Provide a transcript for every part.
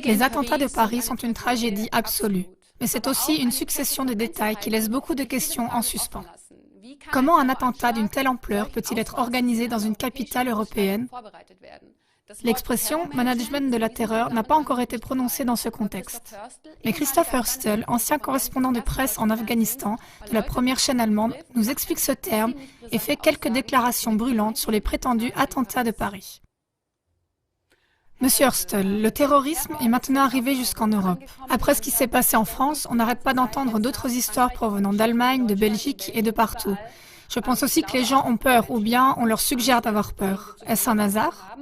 Les attentats de Paris sont une tragédie absolue, mais c'est aussi une succession de détails qui laissent beaucoup de questions en suspens. Comment un attentat d'une telle ampleur peut-il être organisé dans une capitale européenne? L'expression « management de la terreur » n'a pas encore été prononcée dans ce contexte. Mais Christoph Hörstel, ancien correspondant de presse en Afghanistan de la première chaîne allemande, nous explique ce terme et fait quelques déclarations brûlantes sur les prétendus attentats de Paris. Monsieur Hörstel, le terrorisme est maintenant arrivé jusqu'en Europe. Après ce qui s'est passé en France, on n'arrête pas d'entendre d'autres histoires provenant d'Allemagne, de Belgique et de partout. Je pense aussi que les gens ont peur, ou bien on leur suggère d'avoir peur. Est-ce un hasard?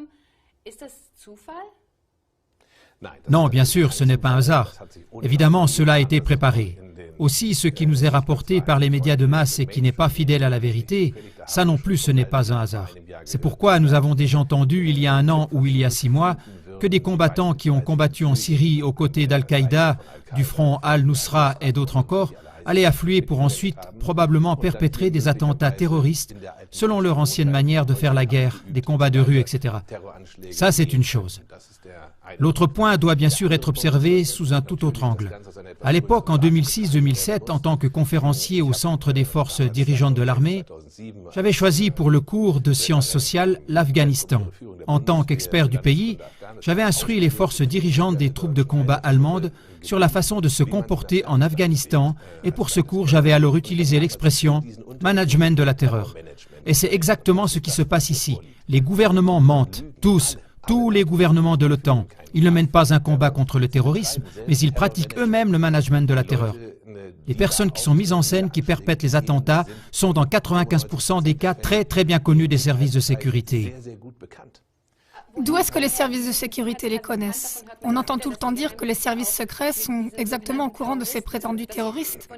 Non, bien sûr, ce n'est pas un hasard. Évidemment, cela a été préparé. Aussi, ce qui nous est rapporté par les médias de masse et qui n'est pas fidèle à la vérité, ça non plus, ce n'est pas un hasard. C'est pourquoi nous avons déjà entendu, il y a 1 an ou il y a 6 mois, que des combattants qui ont combattu en Syrie aux côtés d'Al-Qaïda, du front Al-Nusra et d'autres encore, allaient affluer pour ensuite probablement perpétrer des attentats terroristes selon leur ancienne manière de faire la guerre, des combats de rue, etc. Ça, c'est une chose. L'autre point doit bien sûr être observé sous un tout autre angle. À l'époque, en 2006-2007, en tant que conférencier au Centre des forces dirigeantes de l'armée, j'avais choisi pour le cours de sciences sociales l'Afghanistan. En tant qu'expert du pays, j'avais instruit les forces dirigeantes des troupes de combat allemandes sur la façon de se comporter en Afghanistan et pour ce cours, j'avais alors utilisé l'expression « management de la terreur ». Et c'est exactement ce qui se passe ici. Les gouvernements mentent, tous les gouvernements de l'OTAN. Ils ne mènent pas un combat contre le terrorisme, mais ils pratiquent eux-mêmes le management de la terreur. Les personnes qui sont mises en scène, qui perpètrent les attentats, sont dans 95% des cas très bien connus des services de sécurité. D'où est-ce que les services de sécurité les connaissent? On entend tout le temps dire que les services secrets sont exactement au courant de ces prétendus terroristes.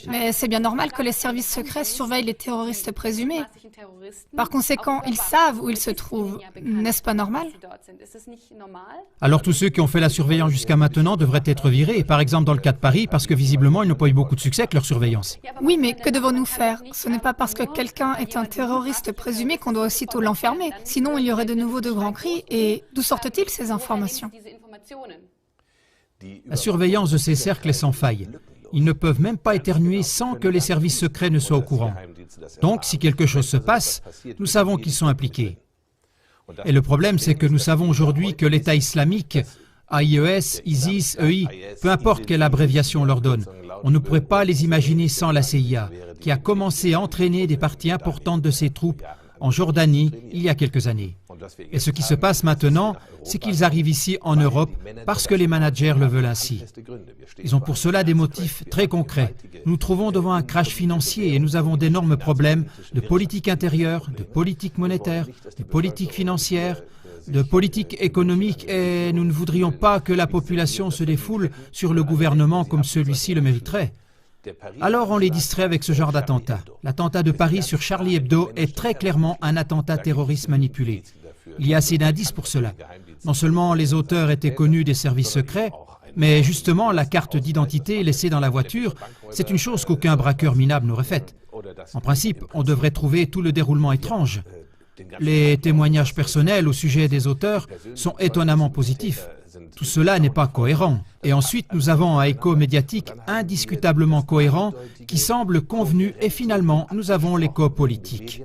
Mais c'est bien normal que les services secrets surveillent les terroristes présumés. Par conséquent, ils savent où ils se trouvent. N'est-ce pas normal? Alors tous ceux qui ont fait la surveillance jusqu'à maintenant devraient être virés, par exemple dans le cas de Paris, parce que visiblement ils n'ont pas eu beaucoup de succès avec leur surveillance. Oui, mais que devons-nous faire? Ce n'est pas parce que quelqu'un est un terroriste présumé qu'on doit aussitôt l'enfermer. Sinon, il y aurait de nouveau de grands cris. Et d'où sortent-ils ces informations? La surveillance de ces cercles est sans faille. Ils ne peuvent même pas éternuer sans que les services secrets ne soient au courant. Donc, si quelque chose se passe, nous savons qu'ils sont impliqués. Et le problème, c'est que nous savons aujourd'hui que l'État islamique, AIES, ISIS, EI, peu importe quelle abréviation on leur donne, on ne pourrait pas les imaginer sans la CIA, qui a commencé à entraîner des parties importantes de ses troupes en Jordanie il y a quelques années. Et ce qui se passe maintenant, c'est qu'ils arrivent ici en Europe parce que les managers le veulent ainsi. Ils ont pour cela des motifs très concrets. Nous nous trouvons devant un crash financier et nous avons d'énormes problèmes de politique intérieure, de politique monétaire, de politique financière, de politique économique et nous ne voudrions pas que la population se défoule sur le gouvernement comme celui-ci le mériterait. Alors on les distrait avec ce genre d'attentat. L'attentat de Paris sur Charlie Hebdo est très clairement un attentat terroriste manipulé. Il y a assez d'indices pour cela. Non seulement les auteurs étaient connus des services secrets, mais justement la carte d'identité laissée dans la voiture, c'est une chose qu'aucun braqueur minable n'aurait faite. En principe, on devrait trouver tout le déroulement étrange. Les témoignages personnels au sujet des auteurs sont étonnamment positifs. Tout cela n'est pas cohérent. Et ensuite, nous avons un écho médiatique indiscutablement cohérent qui semble convenu et finalement, nous avons l'écho politique.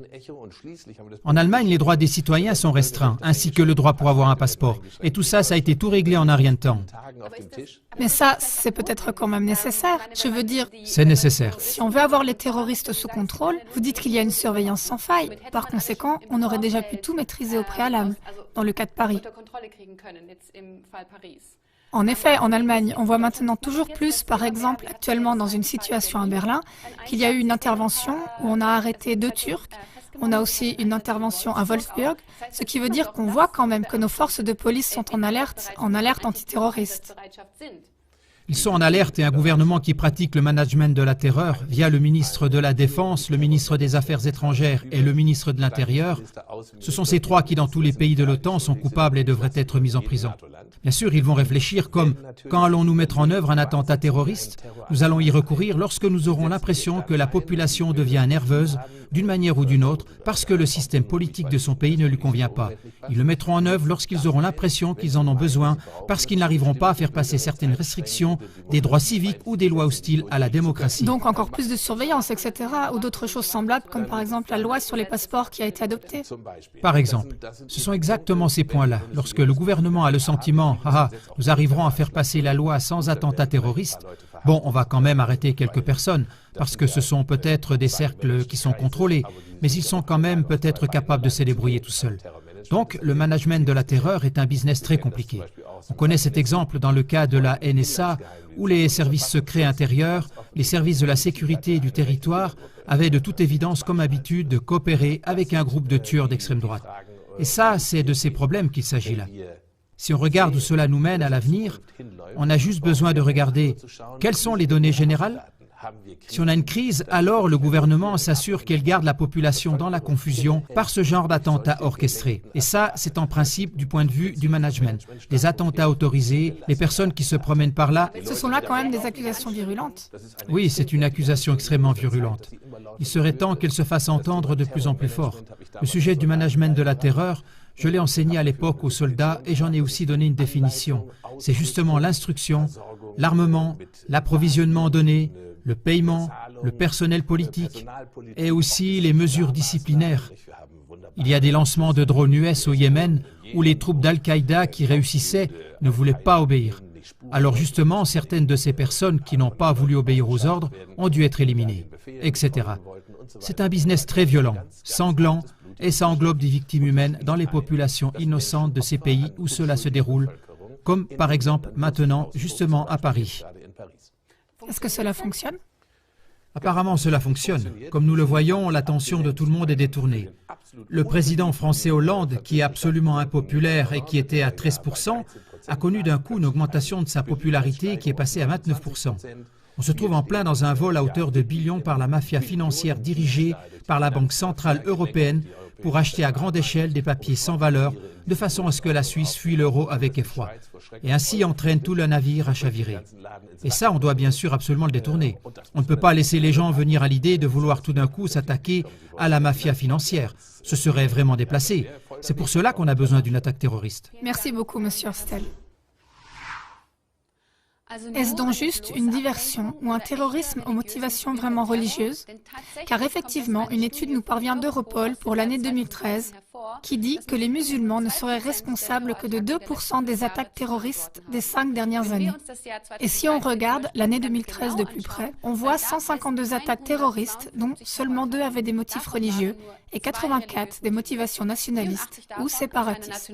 En Allemagne, les droits des citoyens sont restreints, ainsi que le droit pour avoir un passeport. Et tout ça, ça a été tout réglé en un rien de temps. Mais ça, c'est peut-être quand même nécessaire. Je veux dire... C'est nécessaire. Si on veut avoir les terroristes sous contrôle, vous dites qu'il y a une surveillance sans faille. Par conséquent, on aurait déjà pu tout maîtriser au préalable, dans le cas de Paris. En effet, en Allemagne, on voit maintenant toujours plus, par exemple, actuellement dans une situation à Berlin, qu'il y a eu une intervention où on a arrêté 2 Turcs. On a aussi une intervention à Wolfsburg, ce qui veut dire qu'on voit quand même que nos forces de police sont en alerte antiterroriste. Ils sont en alerte et un gouvernement qui pratique le management de la terreur via le ministre de la Défense, le ministre des Affaires étrangères et le ministre de l'Intérieur, ce sont ces trois qui, dans tous les pays de l'OTAN, sont coupables et devraient être mis en prison. Bien sûr, ils vont réfléchir comme « quand allons-nous mettre en œuvre un attentat terroriste ? Nous allons y recourir lorsque nous aurons l'impression que la population devient nerveuse d'une manière ou d'une autre parce que le système politique de son pays ne lui convient pas. Ils le mettront en œuvre lorsqu'ils auront l'impression qu'ils en ont besoin parce qu'ils n'arriveront pas à faire passer certaines restrictions, des droits civiques ou des lois hostiles à la démocratie. » Donc encore plus de surveillance, etc. ou d'autres choses semblables comme par exemple la loi sur les passeports qui a été adoptée. Par exemple, ce sont exactement ces points-là. Lorsque le gouvernement a le sentiment « Ah, nous arriverons à faire passer la loi sans attentat terroriste », bon, on va quand même arrêter quelques personnes, parce que ce sont peut-être des cercles qui sont contrôlés, mais ils sont quand même peut-être capables de se débrouiller tout seuls. Donc, le management de la terreur est un business très compliqué. On connaît cet exemple dans le cas de la NSA, où les services secrets intérieurs, les services de la sécurité et du territoire avaient de toute évidence comme habitude de coopérer avec un groupe de tueurs d'extrême droite. Et ça, c'est de ces problèmes qu'il s'agit là. Si on regarde où cela nous mène à l'avenir, on a juste besoin de regarder quelles sont les données générales. Si on a une crise, alors le gouvernement s'assure qu'elle garde la population dans la confusion par ce genre d'attentats orchestrés. Et ça, c'est en principe du point de vue du management. Les attentats autorisés, les personnes qui se promènent par là... Ce sont là quand même des accusations virulentes. Oui, c'est une accusation extrêmement virulente. Il serait temps qu'elle se fasse entendre de plus en plus fort. Le sujet du management de la terreur, je l'ai enseigné à l'époque aux soldats et j'en ai aussi donné une définition. C'est justement l'instruction, l'armement, l'approvisionnement en données, le paiement, le personnel politique et aussi les mesures disciplinaires. Il y a des lancements de drones US au Yémen où les troupes d'Al-Qaïda qui réussissaient ne voulaient pas obéir. Alors justement, certaines de ces personnes qui n'ont pas voulu obéir aux ordres ont dû être éliminées, etc. C'est un business très violent, sanglant, et ça englobe des victimes humaines dans les populations innocentes de ces pays où cela se déroule, comme par exemple maintenant, justement à Paris. Est-ce que cela fonctionne? Apparemment, cela fonctionne. Comme nous le voyons, l'attention de tout le monde est détournée. Le président français Hollande, qui est absolument impopulaire et qui était à 13%, a connu d'un coup une augmentation de sa popularité qui est passée à 29%. On se trouve en plein dans un vol à hauteur de billions par la mafia financière dirigée par la Banque centrale européenne pour acheter à grande échelle des papiers sans valeur de façon à ce que la Suisse fuit l'euro avec effroi et ainsi entraîne tout le navire à chavirer. Et ça, on doit bien sûr absolument le détourner. On ne peut pas laisser les gens venir à l'idée de vouloir tout d'un coup s'attaquer à la mafia financière. Ce serait vraiment déplacé. C'est pour cela qu'on a besoin d'une attaque terroriste. Merci beaucoup, Monsieur Hostel. Est-ce donc juste une diversion ou un terrorisme aux motivations vraiment religieuses? Car effectivement, une étude nous parvient d'Europol pour l'année 2013 qui dit que les musulmans ne seraient responsables que de 2% des attaques terroristes des 5 dernières années. Et si on regarde l'année 2013 de plus près, on voit 152 attaques terroristes dont seulement 2 avaient des motifs religieux et 84 des motivations nationalistes ou séparatistes.